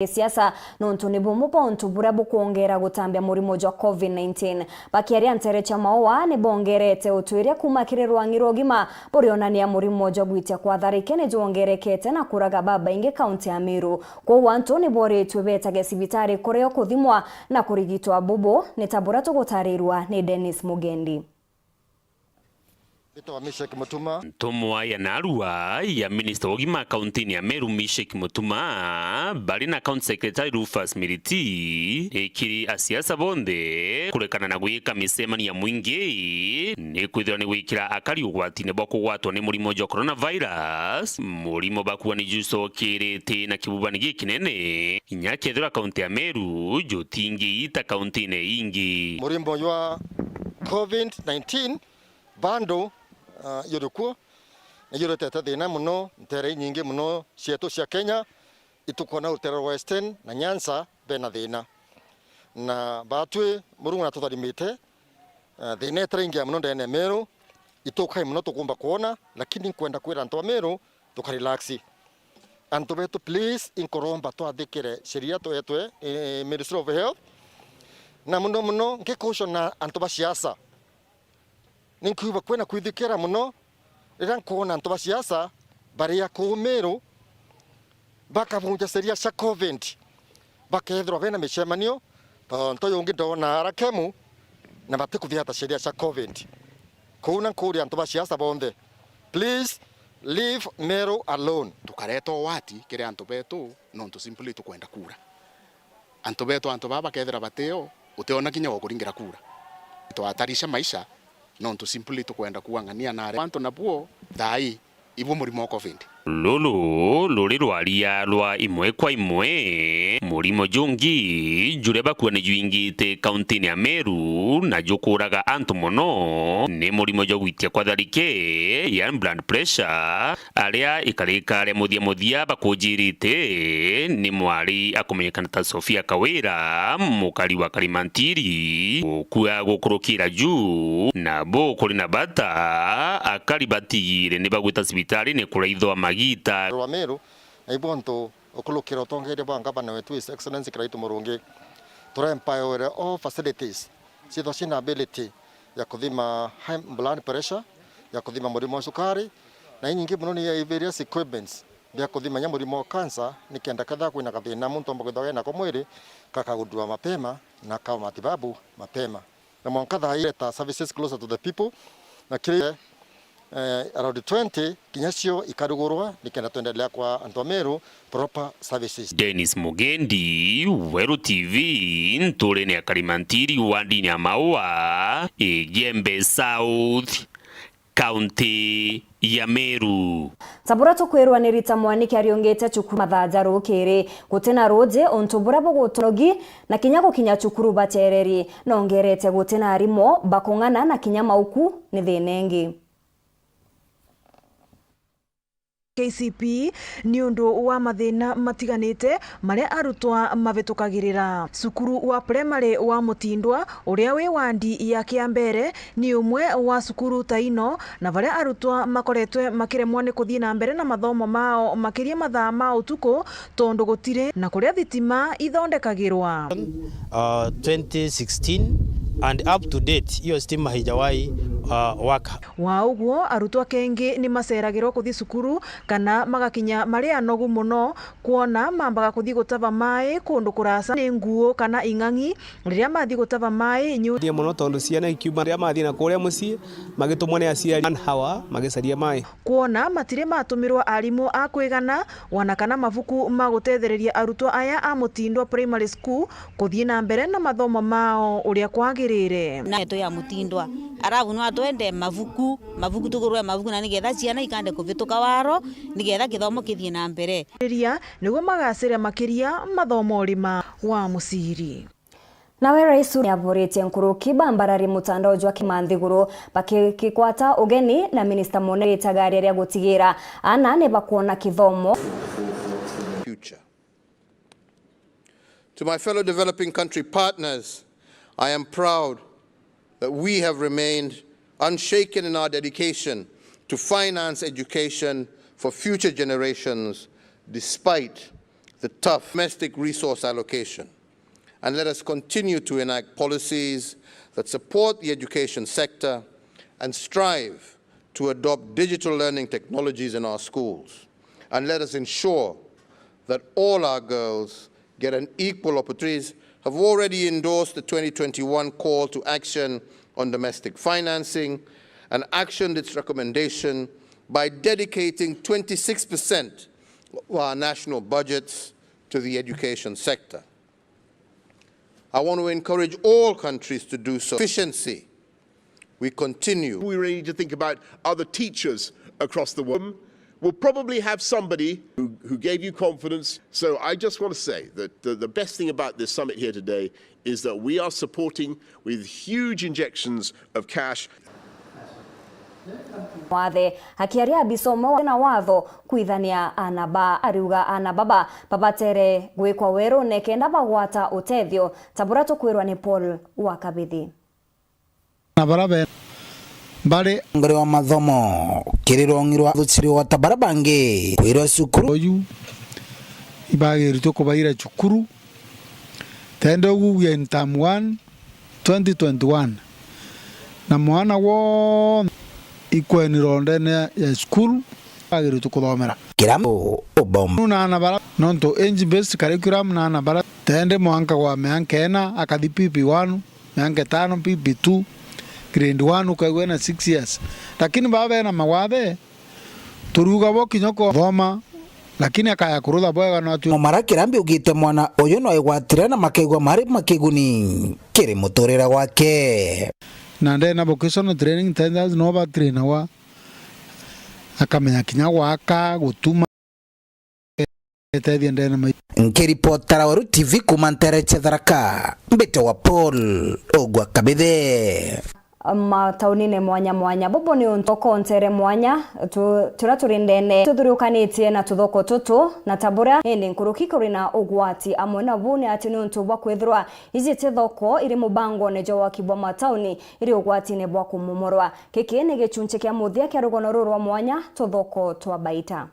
siasa nontu ni bumupa ontubura bukuongera gutambia murimo jwa COVID-19 bakiaria ntere cha maowa ni bongerete utwiria kumakirerwa ngirogima burionania murimo jwa gwitia kwa tharikene jongerekete na kuraga baba inge kaunti ya Meru kwa wantu ni boretwe betage sibitari koreo kuthimwa na kurigitwa bubo ni tabura tugutarirwa ni Dennis Mugendi. Ntomwa ya narua ya Minister Ogima Kaunti ya Meru Mishek Mutuma bali na County Secretary Rufus Miriti ekiri asiasa bonde kurekana na gwika misemani ya mwingi ni kwithira ni gwikira akari ugwatine bwa kugwatwo ni murimo jwa coronavirus murimo bakuwa ni juso kirete na kibubani gikinene inyakethira Kaunti ya Meru jotingi ita kaunti ne ingi murimo jwa COVID-19 bando yorukuo na yorotete thina muno ntere nyingi muno cietu cia Kenya itukona utero Western na Nyanza bena thina na batwe murungu na tutharimite thina etrengia muno ndene Meru itukai muno tukumba kuona lakini kwenda kwira antu Meru tukarelaxi antu betu please inkoromba twathikire sheria to etwe Ministry of Health na muno ngikushona antu ba siasa ninkuba kwena kwithikira muno rira kuona antu ba siasa baria ku Meru bakavunja sheria cia COVID bakethirwa bena micemanio tonto yungi ndona arakemu na batikuthiata sheria cia COVID kuna kuri antu ba siasa bonde please leave Meru alone tukareto wati kire antu betu nontu simply tukwenda kura antu betu antu baba kethira bateo uteona kinya gukuringira kura twatarisha maisha nontu simply tukwenda kuangania na wantu nabuo thai ibu murimo wa COVID lolo lori rwaria rwa imwe kwa imwe murimo jungi jure bakuwa ni juingite kaunti ya Meru na jukuraga antu muno ni murimo jwa gwitia kwa tharike ya blood pressure aria ikarikare muthia bakujirite ni mwari akumenyekana ta Sofia Kawira mukari wa Karimantiri okuya gukurukira juu na bo kuri na bata akaribatire ni bagwita sibitari ni kuraithwa gita wa Meru na ibonto okulukira tongere banga bana wetu His Excellency Kiraitu Murungi tura empower all facilities situation ability ya kuthima high blood pressure ya kuthima murimo wa sukari na nyingi muno ni various equipments bya kuthima nya murimo wa cancer nikienda kadha kwina kathina muntu mbogithoge na komwiri kakagundua mapema na kama matibabu mapema na mwankadha ileta services closer to the people na kile around 20 kinyasio ikarugurwa nikenda tuendelea kwa antu Meru proper services. Dennis Mugendi, Weru TV, Ntorene ya Karimantiri wandini ya maua Gembe South County ya Meru. Tabura tukwirwa ni Rita Mwaniki ariongete chukuru mathaja rukiri gutena roje ontubura bogotonogi na kinyago kinya chukuru batereri nongerete gutena arimo bakongana na kinyama uku ni thenengi. KCP ni undu wa mathina matiganite maria arutwa mavetukagirira sukuru wa primary wa Mutindwa uria wi wandi ya Kiambere ni umwe wa sukuru taino na varia arutwa makoretwe makiremwa ni kuthii na mbere na mathomo mao makiria mathaa ma utuku tondu gutire na kuria thitima ithondekagirwa 2016 and up to date hiyo stima haijawahi waka wa uguo arutwa kengi ni maceragirwo kuthi sukuru kana magakinya maria nogu muno kuona mambaga kuthi gutava mai kundu kurasa ni nguo kana ing'ang'i riria mathi gutava mai nyu muno tondu ciana ikiuma riria mathi na kuria mucii magitumwa ni aciari hawa magicaria mai kuona matire matumirwa arimu a kwigana wana kana mavuku ma gutethereria arutwa aya a Mutindwa Primary School kuthi na mbere na mathomo mao uria kwagirire na eto ya Mutindwa arabu no atwende mavuku tugurwe mavuku na nigetha ciana ikande kuvituka waro nigetha kithomo kithie na mbere ria niguo magacira makiria mathomo rima wa musiri. Nawe rais yavorete nkuruki bambarari mutandao jwa Kimanthiguru bakikwata ugeni na Minister Monere Tagari ya gutigira ana ne bakuona kithomo. To my fellow developing country partners, I am proud that we have remained unshaken in our dedication to finance education for future generations despite the tough domestic resource allocation. And let us continue to enact policies that support the education sector and strive to adopt digital learning technologies in our schools. And let us ensure that all our girls get an equal opportunity. Have already endorsed the 2021 call to action on domestic financing and actioned its recommendation by dedicating 26% of our national budgets to the education sector. I want to encourage all countries to do so. Efficiency. We continue. We really need to think about other teachers across the world. We'll probably have somebody who gave you confidence. So I just want to say that the best thing about this summit here today is that we are supporting with huge injections of cash. Wathe hakiaria bisomo na watho kuithania anaba ariuga anababa babatere gwikwa weru nekenda bagwata utethio tabura tukwirwa ni Paul Wakabithi nabarabe bare ngore wa mathomo kirirongirwa thutsiri wa tabara bangi kwirwa cukuru yu ibagirito kubaira cukuru tendo guya in Thaa 1 2021 na mwana wo ikweni rondene ya school agiritu kuthomera kiramo obom na bara nonto age based curriculum na bara tende mwanka wa meankena akathi PP1 meanke 5 PP2 grade 1 ukagwe na 6 years lakini baba na mawathe turuga bo kinyoko thoma lakini akaya kurutha bwega no atu mara kirambi ugite mwana uyu no igwatira na makeigwa mari makiguni kiri mutorera wake na ndena vocational training tenders no ba trainer wa akamenya kinya waka gutuma etadia ndena mai nkiripotara Weru TV kumantere chetharaka mbete wa Paul Wakabithi mataunine mwanya bobo ni untoko ntere mwanya turaturindene tuthuriukanitie na tuthoko tutu na tabura indi nkurukiko rina ugwati amwe na bune ati ni untu bwa kwithirwa izi thoko iri mubango ne jo wakibwa matauni iri ugwati ne bwa kumumorwa kiki ni gichunche kya muthia kya rugono rwa mwanya tuthoko twa baita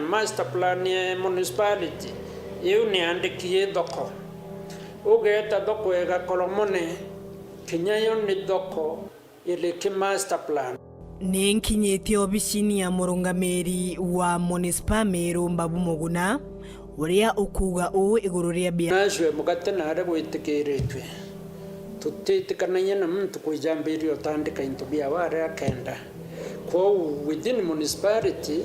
master plan ya municipality yu ni andikie thoko ugeta thoko ega kolomone kinyayo ni thoko ile ki master plan ni nkinyete obicini ya murungamiri wa municipal Meru Mbabu Muguna uria ukuga u iguru ria bia nashwe mugate na ari gwitikiritwe tutitikanaye na muntu kujambirio tandika into bia ware akenda kwa within municipality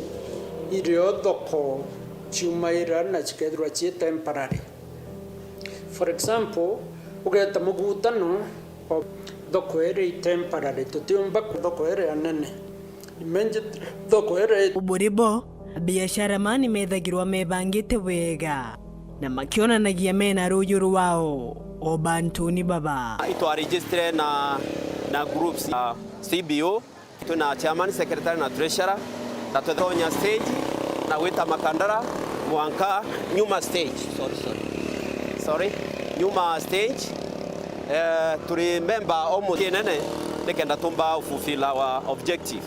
irio thoko chumaira na chikethwa chi temporary. For example, ugeta mugutano thoko ere temporary tutiumba thoko ere anene imenje thoko ere uburibo biashara mani methagirwa mebangite wega na makionanagia mena ruyuru wao obantuni baba itwa register na groups CBO tuna chairman secretary na treasurer na tuthonya stage na wita makandara mwanka nyuma stage sorry nyuma stage turi member omuthi nene nikenda tumba ufufila wa objective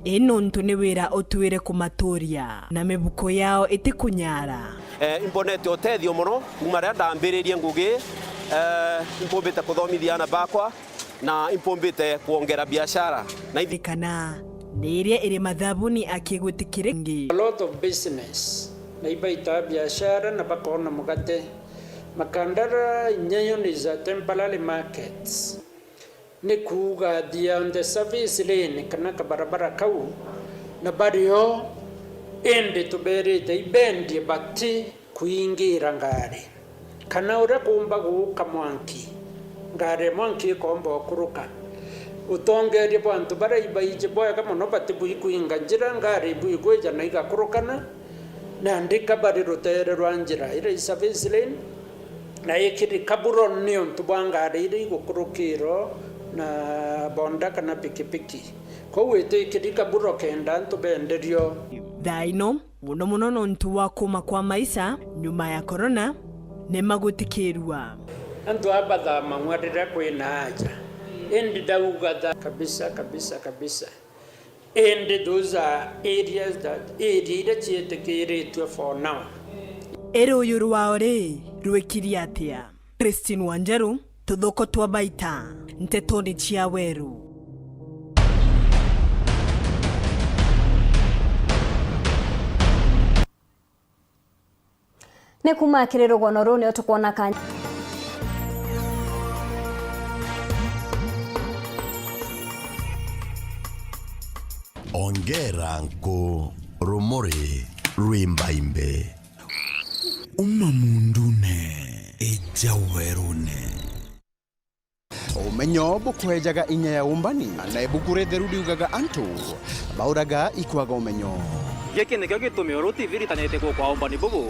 ino ntune wira otwire kumatoria na mebuko yao itikunyara imponete otethio muno kumara ndambiririe ngugi impombete kuthomithia na bakwa na impombete kuongera biashara na ikana niria iri mathabuni akigwitikire ngi a lot of business na ibaita biashara na bakona mugate makandara nyayo ni za temporary markets ni kuga dia on the service lane kana ka barabara kau na bario ende tuberete ibendi bati kuingira ngari kana ura kumba guka mwanki ngare mwanki kombo kuruka utongerie bantu bara ibaije boya kama no bati buikuinga njira ngari buigweja na igakurukana na ndika bari rotere rwanjira ire service lane na yekiri kaburo niyo ntubangare ire gukurukiro na bonda kana pikipiki ko wete ikiri kaburo kenda ntubenderio daino muno no ntu wakuma kwa maisha nyuma ya corona ne magutikirwa antu abadha mangwarira kwina aja and dauga that kabisa. And those are areas that area chetekeretwe for now. Ero yuru waore ruekiri atia. Christine Wanjeru, tuthoko twa baita. Nteto ni chia Weru. Ne kumakiriro gonoro ne otukona kanya. Ongera nko rumori rwimbaimbe umamundune ejawerune umenyo bukwejaga inya ya umbani na ebukure therudi ugaga antu bauraga ikwaga umenyo geke nekyo gitumi Weru TV ritanete kwa umbani bubu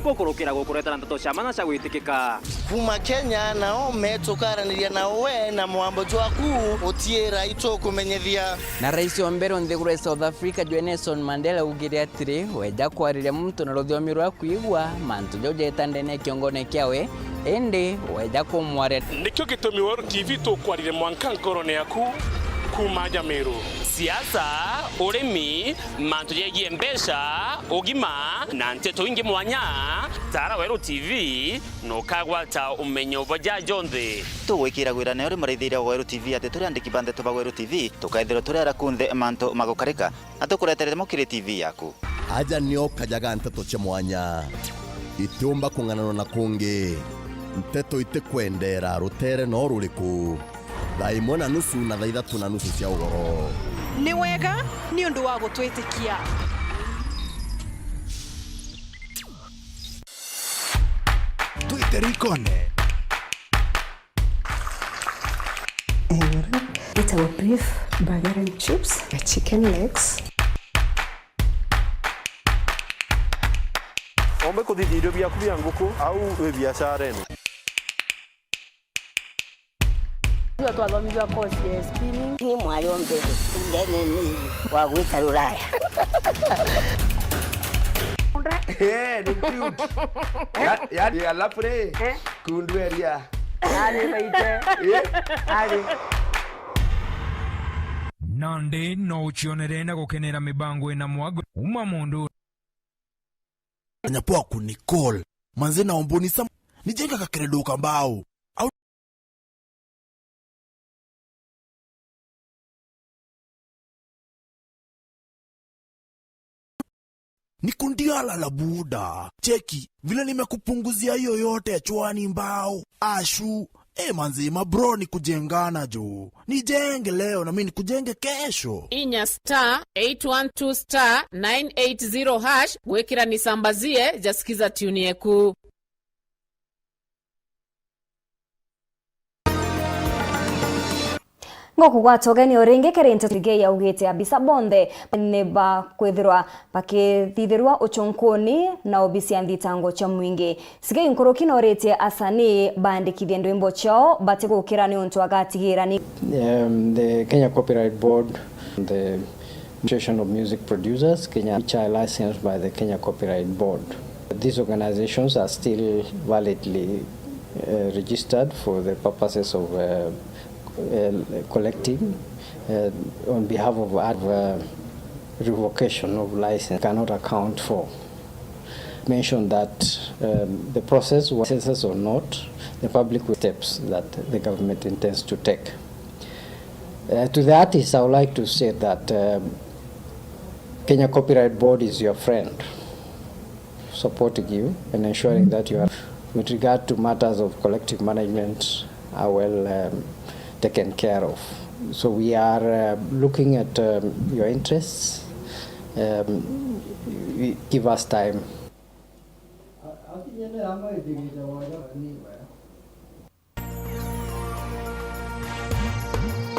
gukurukira gukuretana nteto cia mana cia gwitikika kuma Kenya nao metukaraniria nao we na mwambo jwaku utiera ito kumenyethia na rais wa mbere nthiguru South Africa Nelson Mandela ugiria atiri weja kwariria muntu na ruthomi rwa kuigwa mantu joje ndene kiongone kiawe ende weja kumware nikyo gitumi Weru TV tukwarire mwanka nkorone yaku kuma Jamiru siasa urimi mantu yegie mbesha ugima na nteto ingi mwanya tara Weru TV no kagwata umenyo boja jonde tuwikira gwirane uri maraithiria Weru TV ate turi andiki bande tuba Weru TV tukaithira turi arakunthe mantu magukarika atukureterere mukire TV yaku aja nioka jaga nteto cia mwanya itumba kunganano na kungi nteto itikwendera rutere no ruriku thaimwe na nusu na thaa ithatu na nusu cia ugoro ni wega ni undu wa gutwitikia twiterikone It's our beef, burger and chips, chicken legs. Ombe kuthidirio bia kubia nguku au we biashara eno. Ndio twathomithia course ya spinning. Ni mwaliombe ndene ni wa gwita Ruraya. Ni cute. Ya lapre. Kundueria. Ali baite. Ali. Nande no uchionere na gukenera mibango ina mwago uma mundu nyapoa ku Nicole manze na omboni sam nijenga kakeredo kambao au nikundiala la buda cheki vile nimekupunguzia hiyo yote ya chwani mbao ashu manzi mabro ni kujengana jo nijenge leo na mimi nikujenge kesho inya *812*980# gwekira nisambazie jasikiza tuni yeku ngoku gwatogeni oringe kerente tige ya ugete abisa bonde ne ba kwethirwa bakithithirwa uchonkoni na obisi andhitango cha mwingi sige inkoroki no rete asani bandikithie ndwimbo chao batigukira ni untu agatigira ni the Kenya Copyright Board, the Association of Music Producers, Kenya, which are licensed by the Kenya Copyright Board. These organizations are still validly registered for the purposes of collecting on behalf of revocation of license cannot account for. Mention that the process, licenses or not, the public steps that the government intends to take. To the artists, I would like to say that Kenya Copyright Board is your friend, supporting you and ensuring that you are, with regard to matters of collective management, are well taken care of. So we are looking at your interests. Give us time.